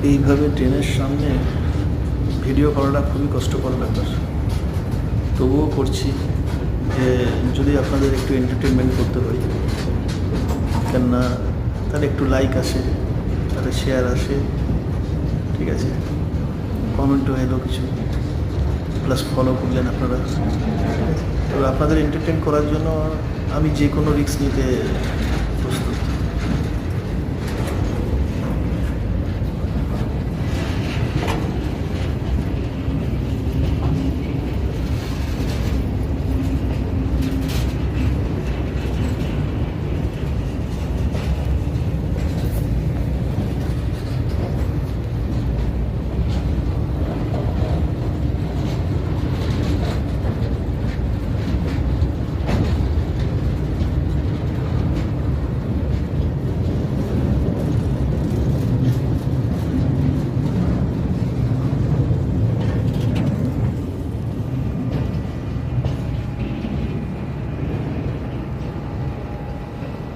এইভাবে ট্রেনের সামনে ভিডিও করাটা খুবই কষ্টকর ব্যাপার, তবুও করছি যে যদি আপনাদের একটু এন্টারটেনমেন্ট করতে পারি, কেননা তার একটু লাইক আসে, তার শেয়ার আসে, ঠিক আছে, কমেন্টও এলো কিছু, প্লাস ফলো করলেন আপনারা। তবে আপনাদের এন্টারটেন করার জন্য আমি যে কোনো রিস্ক নিতে